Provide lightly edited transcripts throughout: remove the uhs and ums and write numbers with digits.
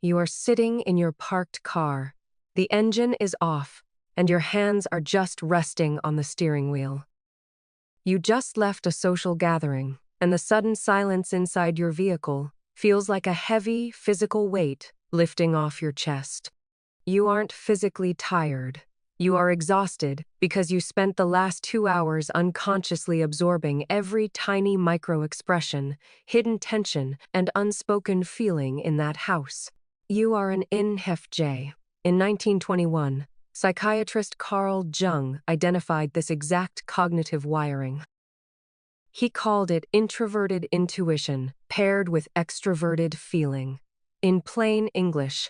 You are sitting in your parked car. The engine is off, and your hands are just resting on the steering wheel. You just left a social gathering, and the sudden silence inside your vehicle feels like a heavy, physical weight lifting off your chest. You aren't physically tired. You are exhausted because you spent the last 2 hours unconsciously absorbing every tiny microexpression, hidden tension, and unspoken feeling in that house. You are an INFJ. In 1921, psychiatrist Carl Jung identified this exact cognitive wiring. He called it introverted intuition paired with extroverted feeling. In plain English,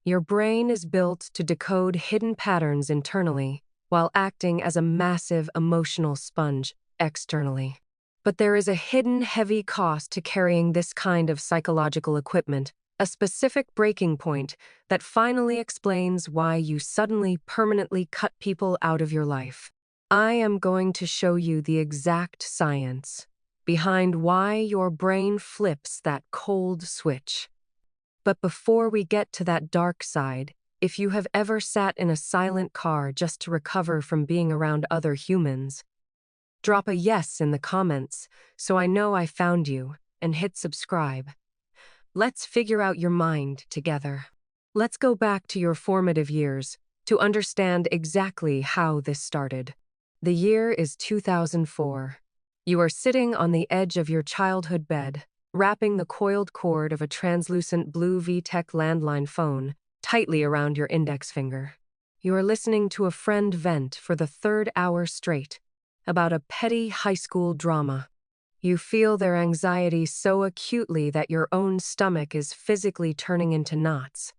your brain is built to decode hidden patterns internally while acting as a massive emotional sponge externally. But there is a hidden heavy cost to carrying this kind of psychological equipment, a specific breaking point that finally explains why you suddenly permanently cut people out of your life. I am going to show you the exact science behind why your brain flips that cold switch. But before we get to that dark side, if you have ever sat in a silent car just to recover from being around other humans, drop a yes in the comments so I know I found you, and hit subscribe. Let's figure out your mind together. Let's go back to your formative years to understand exactly how this started. The year is 2004. You are sitting on the edge of your childhood bed, wrapping the coiled cord of a translucent blue VTech landline phone tightly around your index finger. You are listening to a friend vent for the 3rd hour straight about a petty high school drama. You feel their anxiety so acutely that your own stomach is physically turning into knots.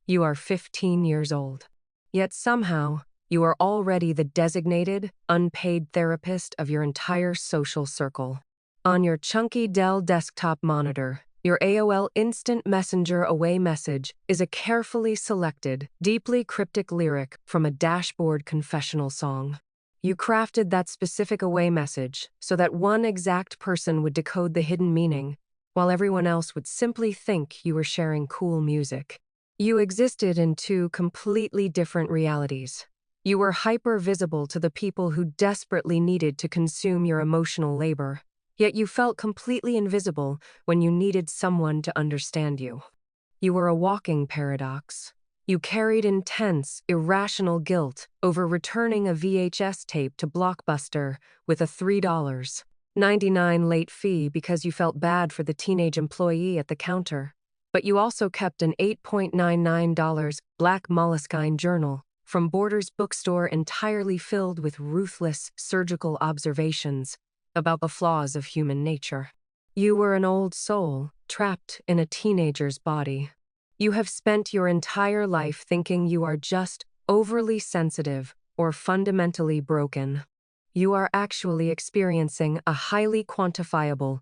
You are 15 years old. Yet somehow, you are already the designated, unpaid therapist of your entire social circle. On your chunky Dell desktop monitor, your AOL Instant Messenger away message is a carefully selected, deeply cryptic lyric from a dashboard confessional song. You crafted that specific away message so that one exact person would decode the hidden meaning, while everyone else would simply think you were sharing cool music. You existed in 2 completely different realities. You were hyper-visible to the people who desperately needed to consume your emotional labor. Yet you felt completely invisible when you needed someone to understand you. You were a walking paradox. You carried intense, irrational guilt over returning a VHS tape to Blockbuster with a $3.99 late fee because you felt bad for the teenage employee at the counter. But you also kept an $8.99 black moleskine journal from Borders bookstore entirely filled with ruthless surgical observations about the flaws of human nature. You were an old soul, trapped in a teenager's body. You have spent your entire life thinking you are just overly sensitive or fundamentally broken. You are actually experiencing a highly quantifiable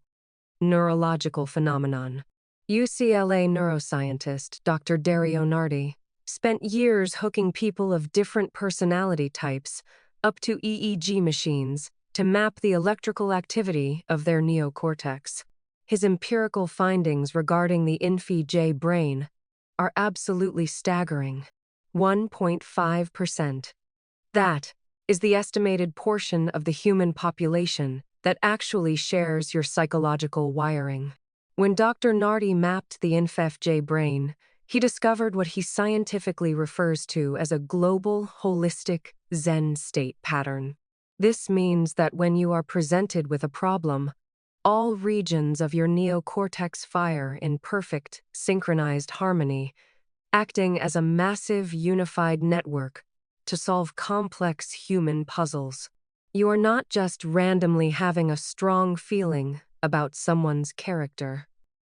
neurological phenomenon. UCLA neuroscientist Dr. Dario Nardi spent years hooking people of different personality types up to EEG machines to map the electrical activity of their neocortex. His empirical findings regarding the INFJ brain are absolutely staggering. 1.5%. That is the estimated portion of the human population that actually shares your psychological wiring. When Dr. Nardi mapped the INFJ brain, he discovered what he scientifically refers to as a global, holistic Zen state pattern. This means that when you are presented with a problem, all regions of your neocortex fire in perfect, synchronized harmony, acting as a massive, unified network to solve complex human puzzles. You are not just randomly having a strong feeling about someone's character.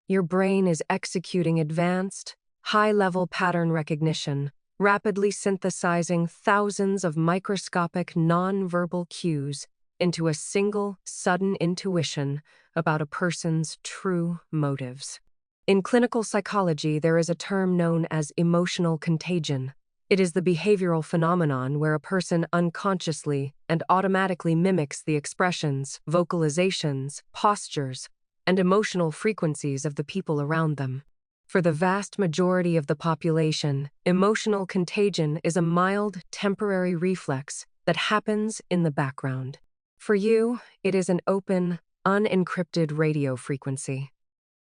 Your brain is executing advanced, high-level pattern recognition, rapidly synthesizing thousands of microscopic non-verbal cues into a single, sudden intuition about a person's true motives. In clinical psychology, there is a term known as emotional contagion. It is the behavioral phenomenon where a person unconsciously and automatically mimics the expressions, vocalizations, postures, and emotional frequencies of the people around them. For the vast majority of the population, emotional contagion is a mild, temporary reflex that happens in the background. For you, it is an open, unencrypted radio frequency.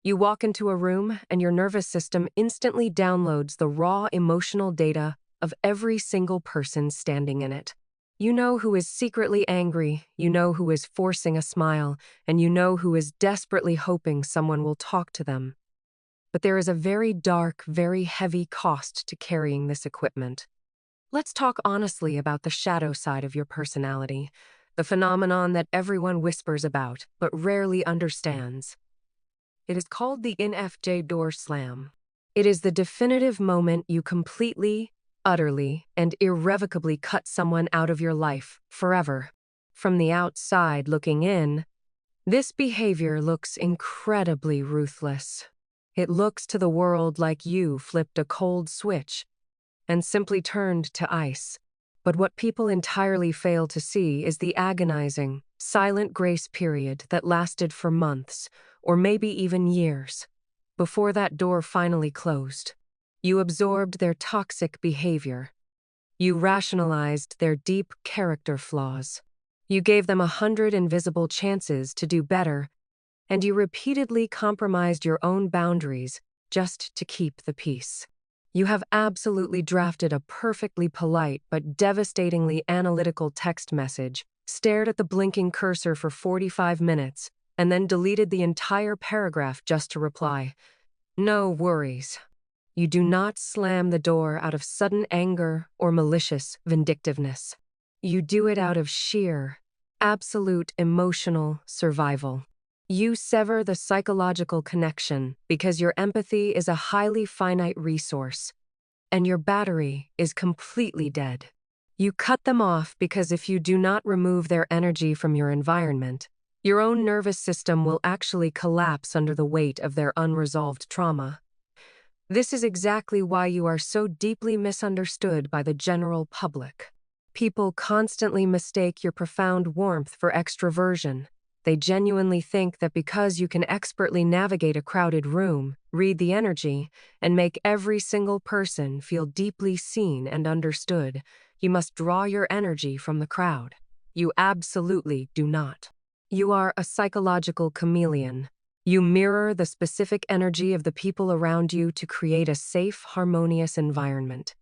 You walk into a room and your nervous system instantly downloads the raw emotional data of every single person standing in it. You know who is secretly angry, you know who is forcing a smile, and you know who is desperately hoping someone will talk to them. But there is a very dark, very heavy cost to carrying this equipment. Let's talk honestly about the shadow side of your personality, the phenomenon that everyone whispers about but rarely understands. It is called the INFJ Door Slam. It is the definitive moment you completely, utterly, and irrevocably cut someone out of your life forever. From the outside looking in, this behavior looks incredibly ruthless. It looks to the world like you flipped a cold switch and simply turned to ice. But what people entirely fail to see is the agonizing, silent grace period that lasted for months, or maybe even years, before that door finally closed. You absorbed their toxic behavior. You rationalized their deep character flaws. You gave them 100 invisible chances to do better, and you repeatedly compromised your own boundaries just to keep the peace. You have absolutely drafted a perfectly polite but devastatingly analytical text message, stared at the blinking cursor for 45 minutes, and then deleted the entire paragraph just to reply, "No worries." You do not slam the door out of sudden anger or malicious vindictiveness. You do it out of sheer, absolute emotional survival. You sever the psychological connection because your empathy is a highly finite resource, and your battery is completely dead. You cut them off because if you do not remove their energy from your environment, your own nervous system will actually collapse under the weight of their unresolved trauma. This is exactly why you are so deeply misunderstood by the general public. People constantly mistake your profound warmth for extroversion. They genuinely think that because you can expertly navigate a crowded room, read the energy, and make every single person feel deeply seen and understood, you must draw your energy from the crowd. You absolutely do not. You are a psychological chameleon. You mirror the specific energy of the people around you to create a safe, harmonious environment.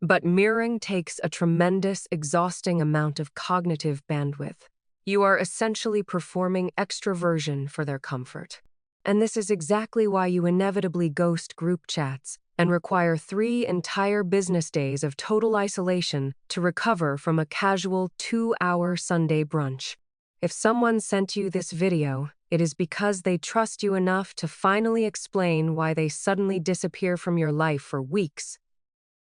But mirroring takes a tremendous, exhausting amount of cognitive bandwidth. You are essentially performing extroversion for their comfort. And this is exactly why you inevitably ghost group chats and require 3 entire business days of total isolation to recover from a casual 2-hour Sunday brunch. If someone sent you this video, it is because they trust you enough to finally explain why they suddenly disappear from your life for weeks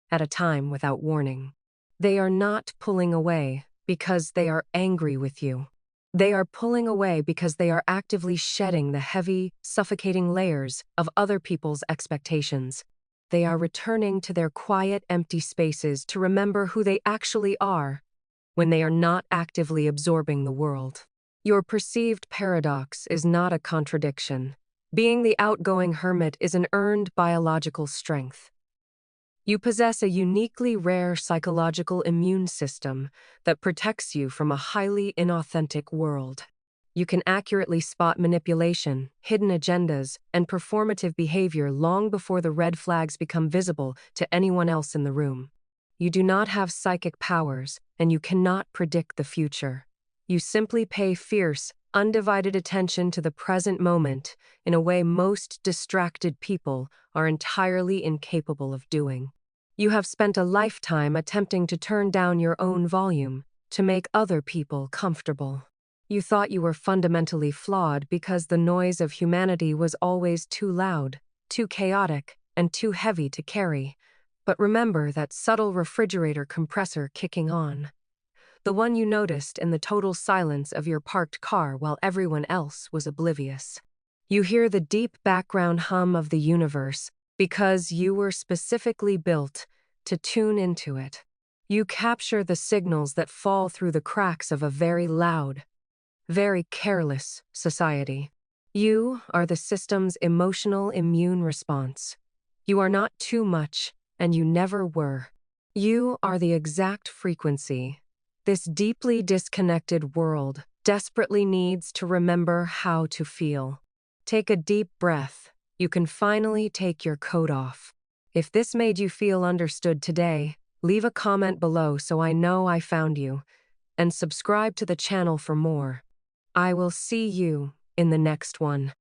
at a time without warning. They are not pulling away because they are angry with you. They are pulling away because they are actively shedding the heavy, suffocating layers of other people's expectations. They are returning to their quiet, empty spaces to remember who they actually are when they are not actively absorbing the world. Your perceived paradox is not a contradiction. Being the outgoing hermit is an earned biological strength. You possess a uniquely rare psychological immune system that protects you from a highly inauthentic world. You can accurately spot manipulation, hidden agendas, and performative behavior long before the red flags become visible to anyone else in the room. You do not have psychic powers, and you cannot predict the future. You simply pay fierce, undivided attention to the present moment in a way most distracted people are entirely incapable of doing. You have spent a lifetime attempting to turn down your own volume to make other people comfortable. You thought you were fundamentally flawed because the noise of humanity was always too loud, too chaotic, and too heavy to carry. But remember that subtle refrigerator compressor kicking on. The one you noticed in the total silence of your parked car while everyone else was oblivious. You hear the deep background hum of the universe because you were specifically built to tune into it. You capture the signals that fall through the cracks of a very loud, very careless society. You are the system's emotional immune response. You are not too much, and you never were. You are the exact frequency. This deeply disconnected world desperately needs to remember how to feel. Take a deep breath. You can finally take your coat off. If this made you feel understood today, leave a comment below so I know I found you, and subscribe to the channel for more. I will see you in the next one.